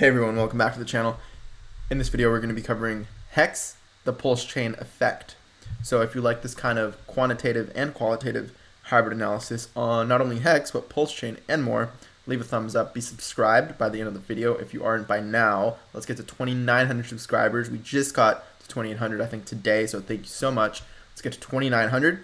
Hey everyone, welcome back to the channel. In this video we're going to be covering HEX, the PulseChain Effect. So if you like this kind of quantitative and qualitative hybrid analysis on not only HEX but PulseChain and more, leave a thumbs up, be subscribed by the end of the video if you aren't by now. Let's get to 2,900 subscribers. We just got to 2,800 I think today, so thank you so much. Let's get to 2,900.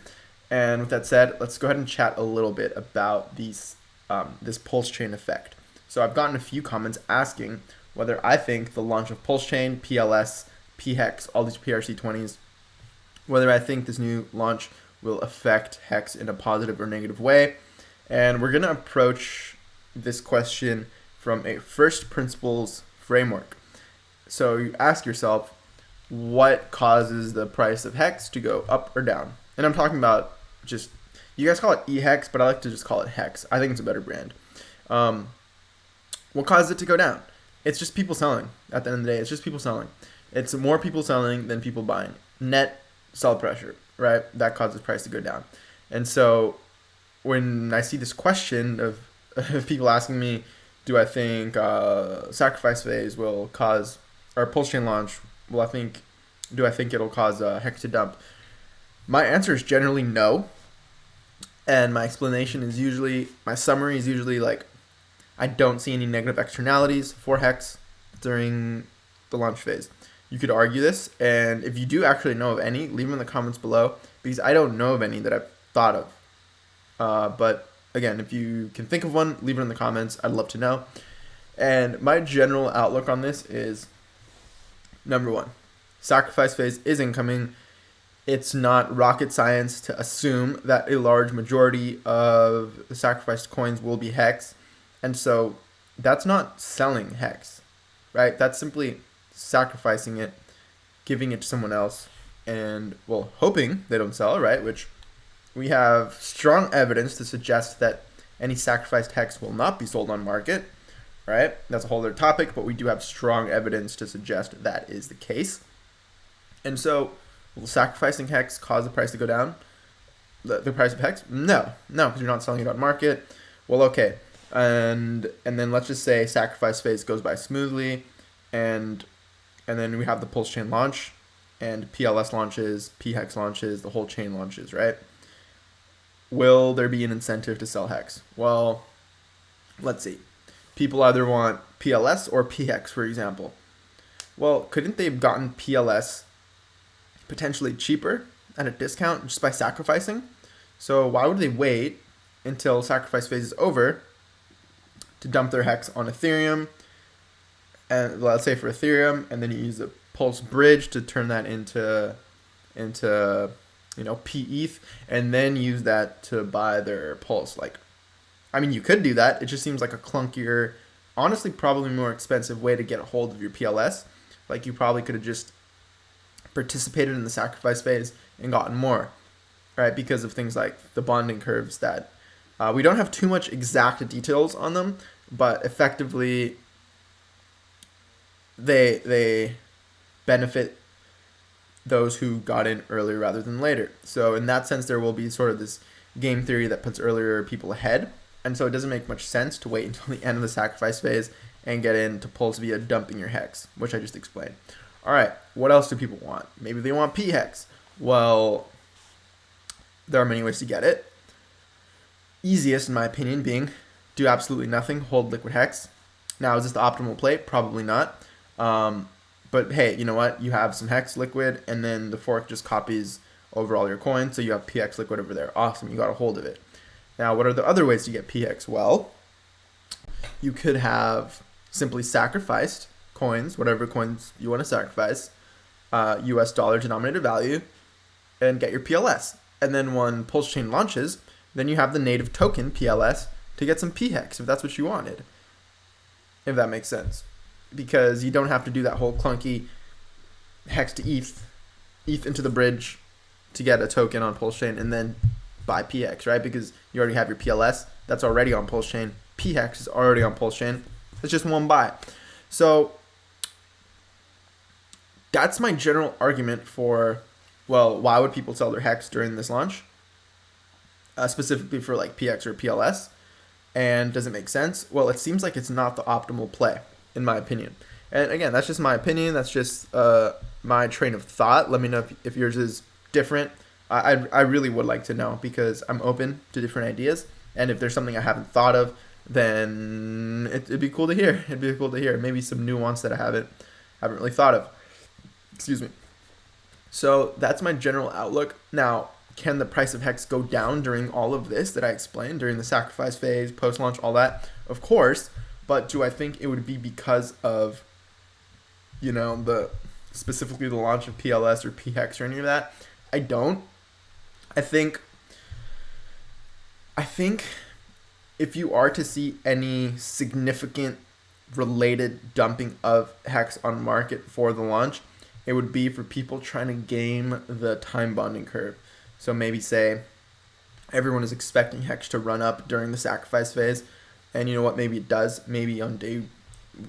And with that said, let's go ahead and chat a little bit about this PulseChain Effect. So I've gotten a few comments asking whether I think the launch of PulseChain, PLS, pHEX, all these PRC20s, whether I think this new launch will affect HEX in a positive or negative way. And we're going to approach this question from a first principles framework. So you ask yourself, what causes the price of HEX to go up or down? And I'm talking about just, you guys call it EHEX, but I like to just call it HEX. I think it's a better brand. What causes it to go down? It's just people selling. At the end of the day, it's just people selling. It's more people selling than people buying. Net sell pressure, right? That causes price to go down. And so when I see this question of people asking me, do I think sacrifice phase will cause, or PulseChain launch, do I think it'll cause HEX to dump? My answer is generally no. And my explanation is usually, my summary is usually like, I don't see any negative externalities for HEX during the launch phase. You could argue this, and if you do actually know of any, leave them in the comments below, because I don't know of any that I've thought of. But again, if you can think of one, leave it in the comments. I'd love to know. And my general outlook on this is, number one, sacrifice phase is incoming. It's not rocket science to assume that a large majority of the sacrificed coins will be HEX. And so that's not selling HEX, right? That's simply sacrificing it, giving it to someone else, and, well, hoping they don't sell, right? Which we have strong evidence to suggest that any sacrificed HEX will not be sold on market, right? That's a whole other topic, but we do have strong evidence to suggest that is the case. And so will sacrificing HEX cause the price to go down? The price of HEX? No, because you're not selling it on market. Well, okay. And then let's just say sacrifice phase goes by smoothly, and then we have the PulseChain launch, and PLS launches, pHEX launches, the whole chain launches, right? Will there be an incentive to sell HEX? Well, let's see. People either want PLS or pHEX, for example. Well, couldn't they have gotten PLS potentially cheaper at a discount just by sacrificing? So why would they wait until sacrifice phase is over to dump their HEX on Ethereum, and let's say for Ethereum, and then you use the Pulse bridge to turn that into pETH, and then use that to buy their Pulse? Like, I mean, you could do that. It just seems like a clunkier, honestly, probably more expensive way to get a hold of your PLS. Like, you probably could have just participated in the sacrifice phase and gotten more, right? Because of things like the bonding curves that we don't have too much exact details on them, but effectively they benefit those who got in earlier rather than later. So in that sense, there will be sort of this game theory that puts earlier people ahead. And so it doesn't make much sense to wait until the end of the sacrifice phase and get into Pulse via dumping your HEX, which I just explained. All right, what else do people want? Maybe they want pHEX. Well, there are many ways to get it. Easiest, in my opinion, being do absolutely nothing, hold liquid HEX. Now, is this the optimal play? Probably not. But hey, you know what? You have some HEX liquid, and then the fork just copies over all your coins, so you have pHEX liquid over there. Awesome, you got a hold of it. Now, what are the other ways to get pHEX? Well, you could have simply sacrificed coins, whatever coins you want to sacrifice, US dollar denominated value, and get your PLS. And then when PulseChain launches, then you have the native token, PLS, to get some pHEX if that's what you wanted. If that makes sense. Because you don't have to do that whole clunky HEX to ETH into the bridge to get a token on PulseChain and then buy pHEX, right? Because you already have your PLS. That's already on PulseChain. pHEX is already on PulseChain. It's just one buy. So that's my general argument for, well, why would people sell their HEX during this launch? Specifically for like pHEX or PLS. And does it make sense? Well, it seems like it's not the optimal play. in my opinion. And again, that's just my opinion. That's just my train of thought. Let me know if yours is different. I really would like to know, because I'm open to different ideas. And if there's something I haven't thought of, then it'd be cool to hear. It'd be cool to hear. Maybe some nuance that I haven't really thought of. Excuse me. So that's my general outlook. Now, can the price of HEX go down during all of this that I explained, during the sacrifice phase, post-launch, all that? Of course. But do I think it would be because of, specifically the launch of PLS or pHEX or any of that? I don't. I think if you are to see any significant related dumping of HEX on market for the launch, it would be for people trying to game the time bonding curve. So maybe say everyone is expecting HEX to run up during the sacrifice phase, and you know what, maybe it does. Maybe on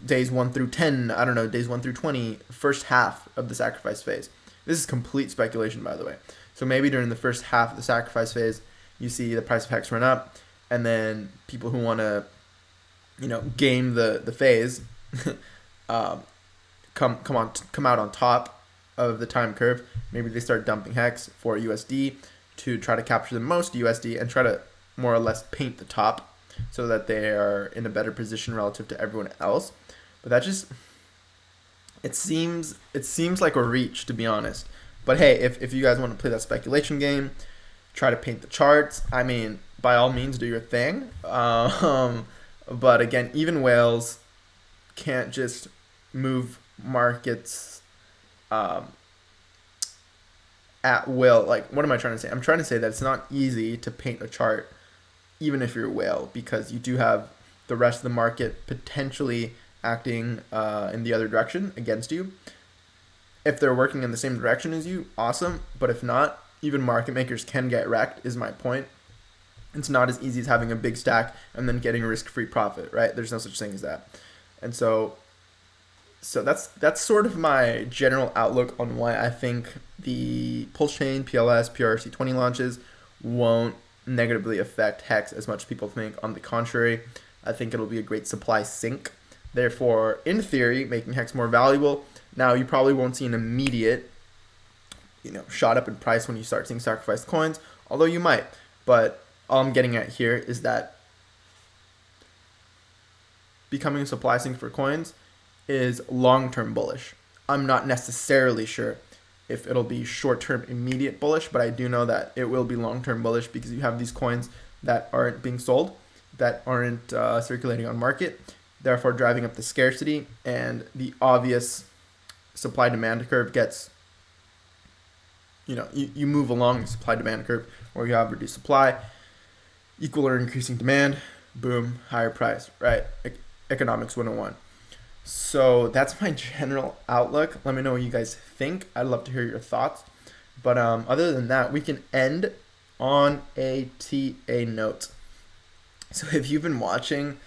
days 1 through 10, I don't know, days 1 through 20, first half of the sacrifice phase. This is complete speculation, by the way. So maybe during the first half of the sacrifice phase, you see the price of HEX run up, and then people who want to, game the phase, come out on top of the time curve. Maybe they start dumping HEX for USD to try to capture the most USD and try to more or less paint the top so that they are in a better position relative to everyone else. But that just, it seems like a reach, to be honest. But hey, if you guys want to play that speculation game, try to paint the charts, I mean, by all means, do your thing. But again, even whales can't just move markets at will. Like, what am I trying to say? I'm trying to say that it's not easy to paint a chart, even if you're a whale, because you do have the rest of the market potentially acting in the other direction against you. If they're working in the same direction as you, awesome. But if not, even market makers can get wrecked, is my point. It's not as easy as having a big stack and then getting a risk-free profit, right? There's no such thing as that. And so that's sort of my general outlook on why I think the PulseChain, PLS, PRC20 launches won't negatively affect HEX as much as people think. On the contrary, I think it'll be a great supply sink. Therefore, in theory, making HEX more valuable. Now, you probably won't see an immediate, shot up in price when you start seeing sacrificed coins, although you might. But all I'm getting at here is that becoming a supply sink for coins is long-term bullish. I'm not necessarily sure if it'll be short-term immediate bullish, but I do know that it will be long-term bullish because you have these coins that aren't being sold, that aren't circulating on market, therefore driving up the scarcity, and the obvious supply-demand curve gets, you move along the supply-demand curve where you have reduced supply, equal or increasing demand, boom, higher price, right? Economics 101. So that's my general outlook. Let me know what you guys think. I'd love to hear your thoughts. But other than that, we can end on a TA note. So if you've been watching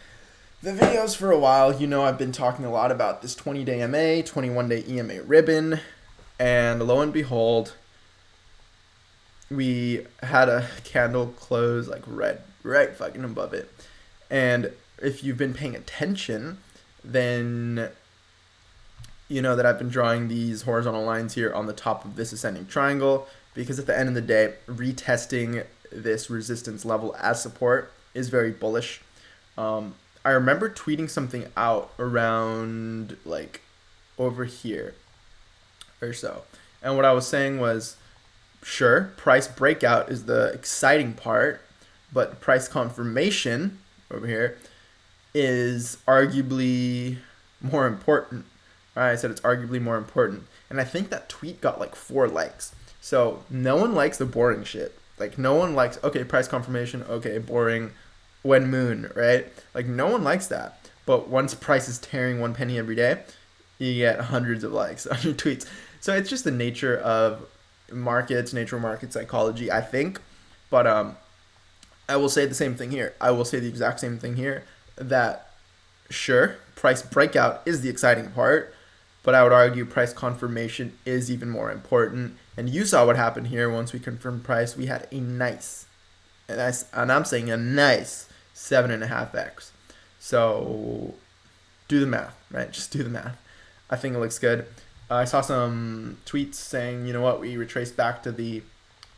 the videos for a while, I've been talking a lot about this 20-day MA, 21-day EMA ribbon. And lo and behold, we had a candle close like right fucking above it. And if you've been paying attention, then you know that I've been drawing these horizontal lines here on the top of this ascending triangle, because at the end of the day, retesting this resistance level as support is very bullish. I remember tweeting something out around like over here or so. And what I was saying was, sure, price breakout is the exciting part, but price confirmation over here is arguably more important. Right? I said it's arguably more important. And I think that tweet got like 4 likes. So no one likes the boring shit. Like, no one likes, okay, price confirmation, okay, boring, when moon, right? Like, no one likes that. But once price is tearing 1 penny every day, you get hundreds of likes on your tweets. So it's just the nature of markets, nature of market psychology, I think. But I will say the same thing here. I will say the exact same thing here, that sure, price breakout is the exciting part, but I would argue price confirmation is even more important. And you saw what happened here. Once we confirmed price, we had a nice, and I'm saying a nice 7.5x. So do the math, right? Just do the math. I think it looks good. I saw some tweets saying, you know what, we retraced back to the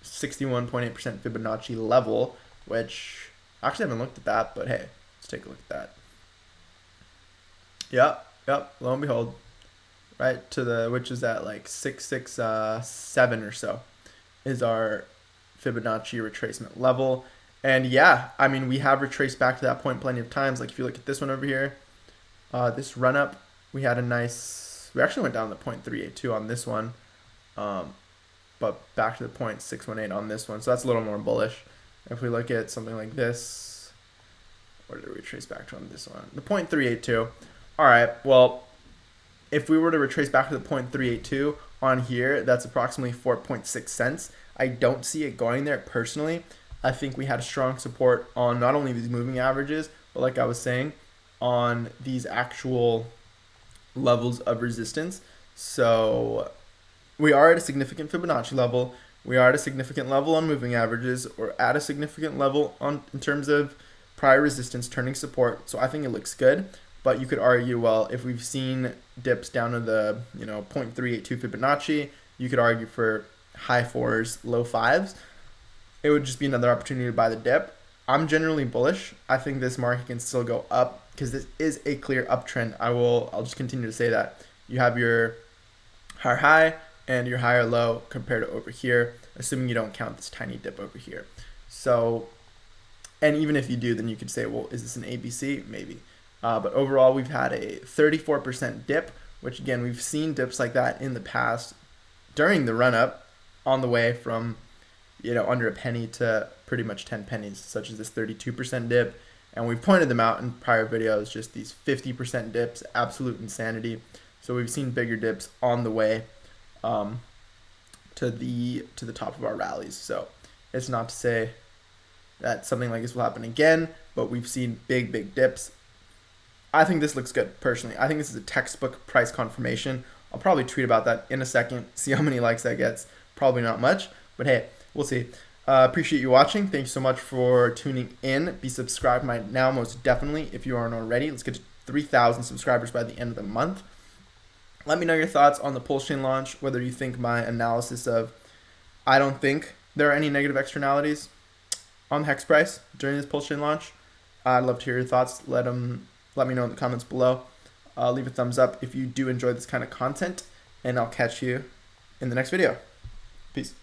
61.8% Fibonacci level, which I actually haven't looked at that, but hey, let's take a look at that. Yep, lo and behold, right to the, which is at like 667 or so, is our Fibonacci retracement level. And yeah, I mean, we have retraced back to that point plenty of times. Like if you look at this one over here, this run up, we had a nice, we actually went down to 0.382 on this one, but back to the 0.618 on this one. So that's a little more bullish. If we look at something like this, where did we trace back to on this one? The 0.382. All right, well, if we were to retrace back to the 0.382 on here, that's approximately 4.6 cents. I don't see it going there personally. I think we had a strong support on not only these moving averages, but like I was saying, on these actual levels of resistance. So we are at a significant Fibonacci level. We are at a significant level on moving averages, or at a significant level on in terms of prior resistance turning support. So I think it looks good. But you could argue, well, if we've seen dips down to the 0.382 Fibonacci, you could argue for high fours, low fives. It would just be another opportunity to buy the dip. I'm generally bullish. I think this market can still go up because this is a clear uptrend. I'll just continue to say that. You have your higher high and your higher low compared to over here, assuming you don't count this tiny dip over here. So, and even if you do, then you could say, well, is this an ABC? Maybe. But overall, we've had a 34% dip, which again, we've seen dips like that in the past during the run up on the way from, under a penny to pretty much 10 pennies, such as this 32% dip. And we've pointed them out in prior videos, just these 50% dips, absolute insanity. So we've seen bigger dips on the way to the top of our rallies. So it's not to say that something like this will happen again, but we've seen big dips. I think this looks good, personally. I think this is a textbook price confirmation. I'll probably tweet about that in a second, see how many likes that gets. Probably not much, but hey, we'll see. Appreciate you watching. Thanks so much for tuning in. Be subscribed right now, most definitely, if you aren't already. Let's get to 3,000 subscribers by the end of the month. Let me know your thoughts on the PulseChain launch, whether you think my analysis of, I don't think there are any negative externalities on the HEX price during this PulseChain launch. I'd love to hear your thoughts. Let me know in the comments below. Leave a thumbs up if you do enjoy this kind of content, and I'll catch you in the next video. Peace.